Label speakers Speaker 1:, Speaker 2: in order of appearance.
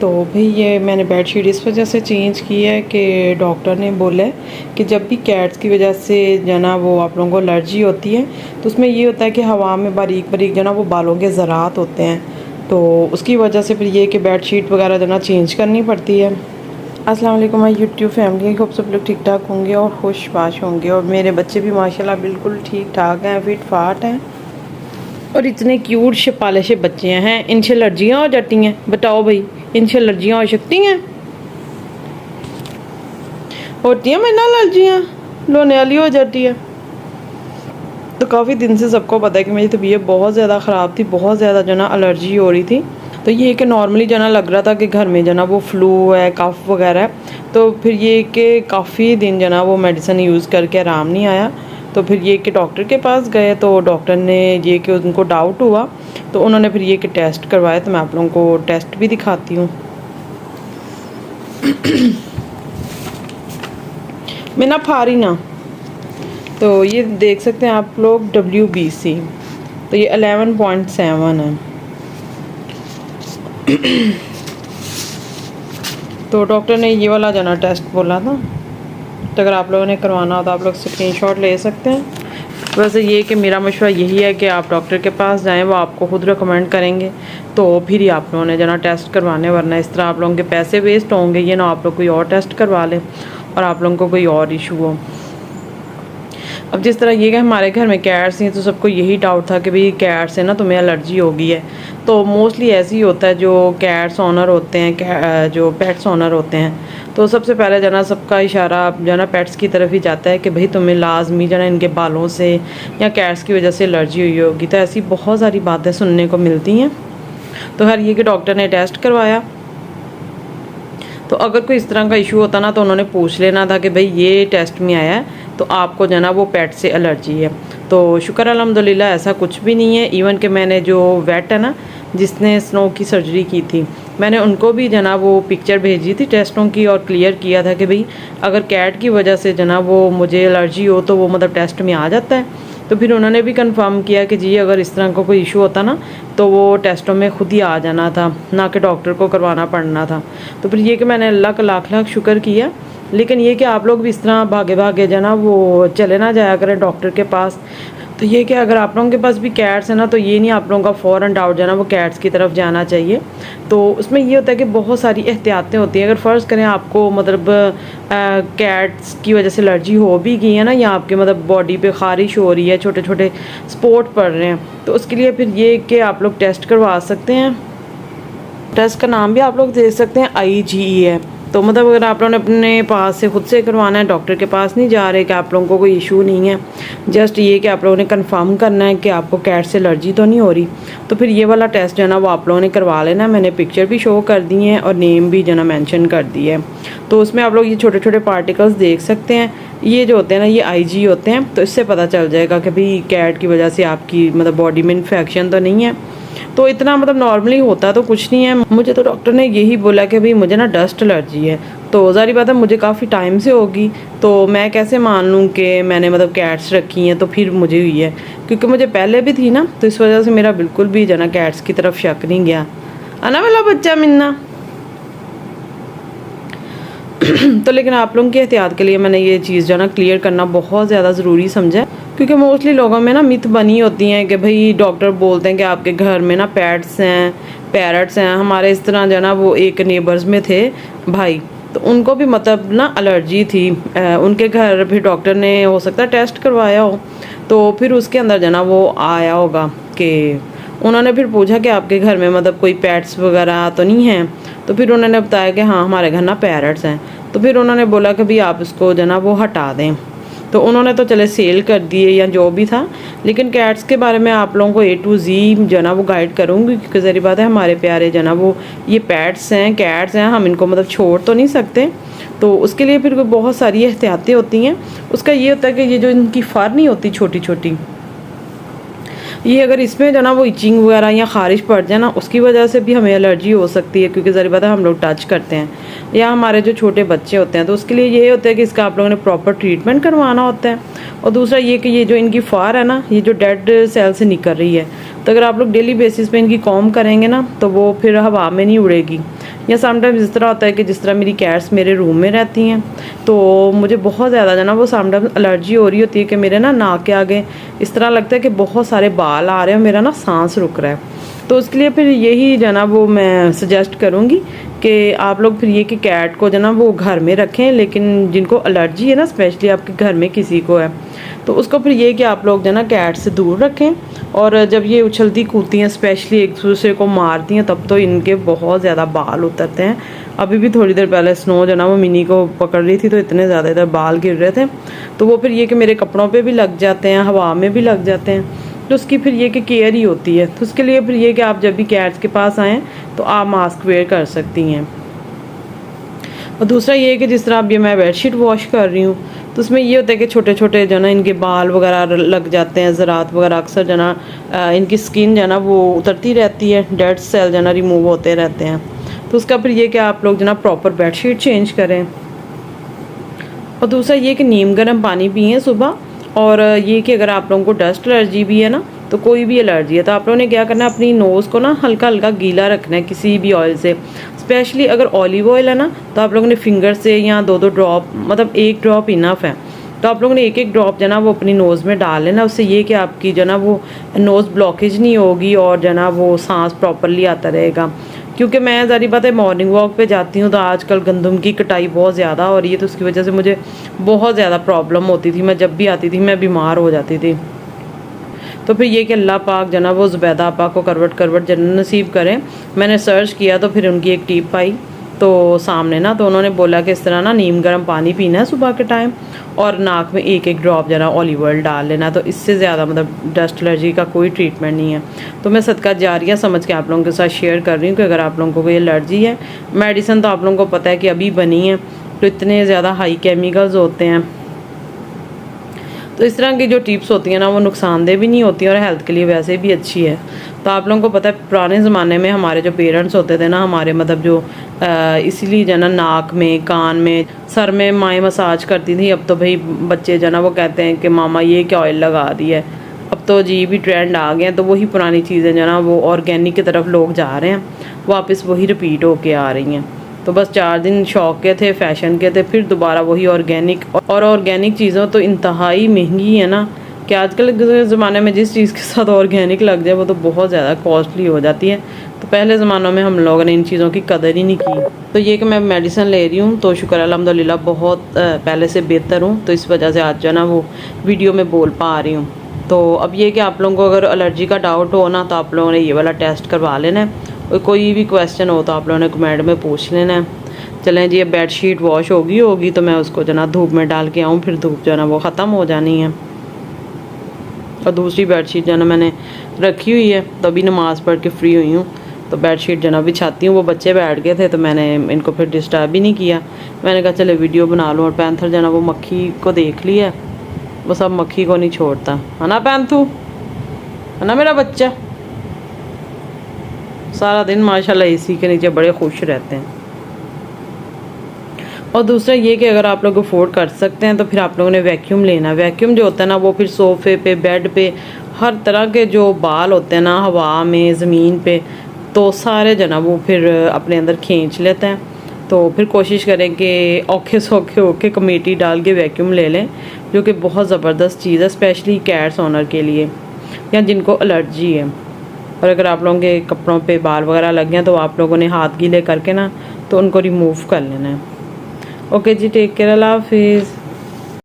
Speaker 1: तो भाई ये मैंने बेडशीट इस वजह से चेंज की है कि डॉक्टर ने बोला है कि जब भी कैट्स की वजह से जो ना वो आप लोगों को एलर्जी होती है तो उसमें ये होता है कि हवा में बारीक बारीक जो ना वो बालों के ज़रात होते हैं, तो उसकी वजह से फिर ये कि बेडशीट वगैरह जो ना चेंज करनी पड़ती है। अस्सलाम वालेकुम माय यूट्यूब फैमिली, होप सब लोग ठीक ठाक होंगे और खुश बाश होंगे। और मेरे बच्चे भी माशाल्लाह बिल्कुल ठीक ठाक हैं, फिट फाट हैं और इतने क्यूट शपाले से बच्चे हैं। इनसे एलर्जियाँ हो जाती हैं, बताओ भाई, इनसे एलर्जियाँ हो सकती हैं? होती हैं मेरे ना एलर्जियाँ, लोने वाली हो जाती है। तो काफ़ी दिन से सबको पता है कि मेरी तबीयत बहुत ज़्यादा ख़राब थी, बहुत ज़्यादा जो ना एलर्जी हो रही थी। तो ये कि नॉर्मली जो ना लग रहा था कि घर में जो ना वो फ्लू है, कफ वगैरह है। तो फिर ये कि काफ़ी दिन जो ना वो मेडिसिन यूज़ करके आराम नहीं आया। तो फिर ये कि डॉक्टर के पास गए तो डॉक्टर ने ये कि उनको डाउट हुआ तो उन्होंने फिर ये कि टेस्ट करवाया। तो मैं आप लोगों को टेस्ट भी दिखाती हूँ। मैं ना फारी ना, तो ये देख सकते हैं आप लोग WBC, तो ये 11.7 है। तो डॉक्टर ने ये वाला जो ना टेस्ट बोला था, तो अगर आप लोगों ने करवाना हो तो आप लोग स्क्रीनशॉट ले सकते हैं। वैसे ये कि मेरा मशवरा यही है कि आप डॉक्टर के पास जाएं, वो आपको खुद रिकमेंड करेंगे तो फिर ही आप लोगों ने जो ना टेस्ट करवाने, वरना इस तरह आप लोगों के पैसे वेस्ट होंगे। ये ना आप लोग कोई और टेस्ट करवा लें और आप लोगों को कोई और इशू हो। अब जिस तरह ये कि हमारे घर में कैट्स हैं तो सबको यही डाउट था कि भाई कैट से ना तुम्हें एलर्जी हो गई है। तो मोस्टली ऐसे ही होता है, जो कैट्स ऑनर होते हैं, जो पेट्स ऑनर होते हैं, तो सबसे पहले जना सबका इशारा जना पेट्स की तरफ ही जाता है कि भाई तुम्हें लाजमी जना इनके बालों से या कैट्स की वजह से एलर्जी हुई होगी। तो ऐसी बहुत सारी बातें सुनने को मिलती हैं। तो हर ये कि डॉक्टर ने टेस्ट करवाया, तो अगर कोई इस तरह का इशू होता ना तो उन्होंने पूछ लेना था कि भाई ये टेस्ट में आया है तो आपको जो ना वो पेट से एलर्जी है। तो शुक्र अल्हम्दुलिल्लाह ऐसा कुछ भी नहीं है। इवन कि मैंने जो वेट है ना जिसने स्नो की सर्जरी की थी, मैंने उनको भी जना वो पिक्चर भेजी थी टेस्टों की और क्लियर किया था कि भाई अगर कैट की वजह से जना वो मुझे एलर्जी हो तो वो मतलब टेस्ट में आ जाता है। तो फिर उन्होंने भी कंफर्म किया कि जी अगर इस तरह का कोई इशू होता ना तो वो टेस्टों में खुद ही आ जाना था, ना कि डॉक्टर को करवाना पड़ना था। तो फिर ये कि मैंने अल्लाह का लाख लाख शुक्र किया। लेकिन ये कि आप लोग भी इस तरह भागे भागे जना वो चले ना जाया करें डॉक्टर के पास। तो ये कि अगर आप लोगों के पास भी कैट्स है ना तो ये नहीं आप लोगों का फ़ौरन डाउट जाना वो कैट्स की तरफ जाना चाहिए। तो उसमें ये होता है कि बहुत सारी एहतियातें होती हैं। अगर फ़र्ज़ करें आपको मतलब कैट्स की वजह से एलर्जी हो भी गई है ना, या आपके मतलब बॉडी पे ख़ारिश हो रही है, छोटे छोटे स्पॉट पड़ रहे हैं, तो उसके लिए फिर ये कि आप लोग टेस्ट करवा सकते हैं। टेस्ट का नाम भी आप लोग दे सकते हैं, IgE है। तो मतलब अगर आप लोगों ने अपने पास से खुद से करवाना है, डॉक्टर के पास नहीं जा रहे कि आप लोगों को कोई इशू नहीं है, जस्ट ये कि आप लोगों ने कंफर्म करना है कि आपको कैट से एलर्जी तो नहीं हो रही, तो फिर ये वाला टेस्ट जो है ना वो आप लोगों ने करवा लेना है। मैंने पिक्चर भी शो कर दी है और नेम भी जो ना मेंशन कर दी है। तो उसमें आप लोग ये छोटे छोटे पार्टिकल्स देख सकते हैं। ये जो होते हैं ना ये IG होते हैं। तो इससे पता चल जाएगा कि भाई कैट की वजह से आपकी मतलब बॉडी में इन्फेक्शन तो नहीं है। तो इतना मतलब नॉर्मली होता तो कुछ नहीं है। मुझे तो डॉक्टर ने यही बोला कि भाई मुझे ना डस्ट एलर्जी है। तो ज़ाहिर बात है मुझे काफ़ी टाइम से होगी, तो मैं कैसे मान लूँ कि मैंने मतलब कैट्स रखी हैं तो फिर मुझे हुई है, क्योंकि मुझे पहले भी थी ना। तो इस वजह से मेरा बिल्कुल भी जना कैट्स की तरफ शक नहीं गया। आना वाला बच्चा मिलना। तो लेकिन आप लोगों की एहतियात के लिए मैंने ये चीज़ जो ना क्लियर करना बहुत ज़्यादा ज़रूरी समझा, क्योंकि मोस्टली लोगों में ना मिथ बनी होती हैं कि भाई डॉक्टर बोलते हैं कि आपके घर में ना पेट्स हैं, पैरट्स हैं। हमारे इस तरह जो ना वो एक नेबर्स में थे भाई, तो उनको भी मतलब ना एलर्जी थी। उनके घर फिर डॉक्टर ने हो सकता है टेस्ट करवाया हो, तो फिर उसके अंदर जो ना वो आया होगा कि उन्होंने फिर पूछा कि आपके घर में मतलब कोई पेट्स वगैरह तो नहीं हैं। तो फिर उन्होंने बताया कि हाँ हमारे घर ना पैरट्स हैं। तो फिर उन्होंने बोला कि भाई आप इसको जो ना वो हटा दें। तो उन्होंने तो चले सेल कर दिए या जो भी था, लेकिन कैट्स के बारे में आप लोगों को A to Z जो ना वो गाइड करूँगी, क्योंकि ज़री बात है हमारे प्यारे जो ना वो ये पेट्स हैं, कैट्स हैं, हम इनको मतलब छोड़ तो नहीं सकते। तो उसके लिए फिर बहुत सारी एहतियातें होती हैं। उसका ये होता है कि ये जो इनकी फर नहीं होती छोटी छोटी, ये अगर इसमें जो ना वो इचिंग वगैरह या ख़ारिश पड़ जाए ना, उसकी वजह से भी हमें एलर्जी हो सकती है, क्योंकि ज़री बात है हम लोग टच करते हैं या हमारे जो छोटे बच्चे होते हैं। तो उसके लिए ये होता है कि इसका आप लोगों ने प्रॉपर ट्रीटमेंट करवाना होता है। और दूसरा ये कि ये जो इनकी फार है ना, ये जो डेड सेल से निकल रही है, तो अगर आप लोग डेली बेसिस पे इनकी कॉम करेंगे ना तो वो फिर हवा में नहीं उड़ेगी। या समटाइम्स इस तरह होता है कि जिस तरह मेरी कैट्स मेरे रूम में रहती हैं तो मुझे बहुत ज़्यादा जो ना वो समटाइम्स एलर्जी हो रही होती है कि मेरे ना नाक के आगे इस तरह लगता है कि बहुत सारे बाल आ रहे हैं, मेरा ना सांस रुक रहा है। तो उसके लिए फिर यही जो ना वो मैं सजेस्ट करूँगी कि आप लोग फिर ये कि कैट को जो ना वो घर में रखें, लेकिन जिनको एलर्जी है ना, स्पेशली आपके घर में किसी को है तो उसको फिर ये कि आप लोग जो ना कैट से दूर रखें। और जब ये उछलती कूदती हैं, स्पेशली एक दूसरे को मारती हैं, तब तो इनके बहुत ज़्यादा बाल उतरते हैं। अभी भी थोड़ी देर पहले स्नो जो ना वो मिनी को पकड़ रही थी तो इतने ज़्यादा इधर बाल गिर रहे थे, तो वो फिर ये कि मेरे कपड़ों पे भी लग जाते हैं, हवा में भी लग जाते हैं, तो उसकी फिर ये कि केयर ही होती है। तो उसके लिए फिर ये कि आप जब भी कैट्स के पास आएँ तो आप मास्क वेयर कर सकती हैं। और दूसरा ये है कि जिस तरह अब ये मैं बेडशीट वॉश कर रही हूँ तो उसमें ये होता है कि छोटे छोटे जो ना इनके बाल वगैरह लग जाते हैं, ज़रात वगैरह, अक्सर जो ना इनकी स्किन जो ना वो उतरती रहती है, डेड सेल जो ना रिमूव होते रहते हैं। तो उसका फिर ये कि आप लोग जो ना प्रॉपर बेडशीट चेंज करें। और दूसरा ये कि नीम गर्म पानी पिएं सुबह। और ये कि अगर आप लोगों को डस्ट एलर्जी भी है ना, तो कोई भी एलर्जी है तो आप लोगों ने क्या करना है, अपनी नोज़ को ना हल्का हल्का गीला रखना है किसी भी ऑयल से। स्पेशली अगर ऑलिव ऑयल है ना तो आप लोगों ने फिंगर से या 2-2 ड्रॉप, मतलब 1 ड्रॉप इनफ है, तो आप लोगों ने 1-1 ड्रॉप जो ना वो अपनी नोज़ में डाल लेना। उससे ये कि आपकी जो ना वो नोज़ ब्लॉकेज नहीं होगी और जो ना वो सांस प्रॉपरली आता रहेगा। क्योंकि मैं ज़ाहिर बात है मॉर्निंग वॉक पे जाती हूँ तो आजकल गंदम की कटाई बहुत ज़्यादा हो रही है, तो उसकी वजह से मुझे बहुत ज़्यादा प्रॉब्लम होती थी। मैं जब भी आती थी मैं बीमार हो जाती थी। तो फिर ये कि अल्लाह पाक जना वो ज़ुबैदा आपा को करवट करवट जन्नत नसीब करें। मैंने सर्च किया तो फिर उनकी एक टिप आई तो सामने ना, तो उन्होंने बोला कि इस तरह ना नीम गर्म पानी पीना है सुबह के टाइम और नाक में 1-1 ड्रॉप जना ऑलिव ऑयल डाल लेना। तो इससे ज़्यादा मतलब डस्ट एलर्जी का कोई ट्रीटमेंट नहीं है। तो मैं सदका जारिया समझ के आप लोगों के साथ शेयर कर रही हूँ कि अगर आप लोगों को कोई एलर्जी है, मेडिसिन तो आप लोगों को पता है कि अभी बनी है तो इतने ज़्यादा हाई केमिकल्स होते हैं, तो इस तरह की जो टिप्स होती हैं ना वो नुकसानदेह भी नहीं होती और हेल्थ के लिए वैसे भी अच्छी है। तो आप लोगों को पता है पुराने ज़माने में हमारे जो पेरेंट्स होते थे ना, हमारे मतलब जो इसीलिए जो ना नाक में, कान में, सर में माएँ मसाज करती थी। अब तो भाई बच्चे जो ना वो कहते हैं कि मामा ये क्या ऑयल लगा दी है। अब तो जी भी ट्रेंड आ गए हैं, तो वही पुरानी चीज़ें जो ना वो ऑर्गेनिक की तरफ लोग जा रहे हैं, वापस वही रिपीट होके आ रही हैं। तो बस 4 दिन शौक के थे, फैशन के थे, फिर दोबारा वही ऑर्गेनिक। और ऑर्गेनिक चीज़ों तो इंतहाई महंगी है ना, कि आजकल के ज़माने में जिस चीज़ के साथ ऑर्गेनिक लग जाए वो तो बहुत ज़्यादा कॉस्टली हो जाती है। तो पहले ज़मानों में हम लोगों ने इन चीज़ों की कदर ही नहीं की। तो ये कि मैं मेडिसिन ले रही हूँ तो शुक्र अल्हम्दुलिल्लाह बहुत पहले से बेहतर हूँ, तो इस वजह से आज जो ना वो वीडियो में बोल पा रही हूँ। तो अब ये कि आप लोगों को अगर एलर्जी का डाउट हो ना तो आप लोगों ने ये वाला टेस्ट करवा लेना है, और कोई भी क्वेश्चन हो तो आप लोगों ने कमेंट में पूछ लेना है। चलें जी, अब बेडशीट वॉश होगी तो मैं उसको जो ना धूप में डाल के आऊँ, फिर धूप जो है ना वो ख़त्म हो जानी है। और दूसरी बेडशीट जो है ना मैंने रखी हुई है, तो अभी नमाज़ पढ़ के फ्री हुई हूँ तो बेडशीट जो ना बिछाती हूँ। वो बच्चे बैठ गए थे तो मैंने इनको फिर डिस्टर्ब ही नहीं किया। मैंने कहा चले वीडियो बना लूँ। और पैंथर जो ना वो मक्खी को देख लिया, वो सब मक्खी को नहीं छोड़ता, है ना पैंथू, है ना मेरा बच्चा। सारा दिन माशाल्लाह एसी के नीचे बड़े खुश रहते हैं। और दूसरा ये कि अगर आप लोग अफोर्ड कर सकते हैं तो फिर आप लोगों ने वैक्यूम लेना। वैक्यूम जो होता है ना वो फिर सोफ़े पे, बेड पे, हर तरह के जो बाल होते हैं ना हवा में, ज़मीन पे, तो सारे जो ना वो फिर अपने अंदर खींच लेते हैं। तो फिर कोशिश करें कि औखे सौखे होके कमेटी डाल के वैक्यूम ले लें, जो कि बहुत ज़बरदस्त चीज़ है, स्पेशली कैट्स ओनर के लिए या जिनको एलर्जी है। और अगर आप लोगों के कपड़ों पे बाल वगैरह लग गए तो आप लोगों ने हाथ गीले करके ना तो उनको रिमूव कर लेना है। ओके जी, टेक केयर, अल्लाह हाफिज़।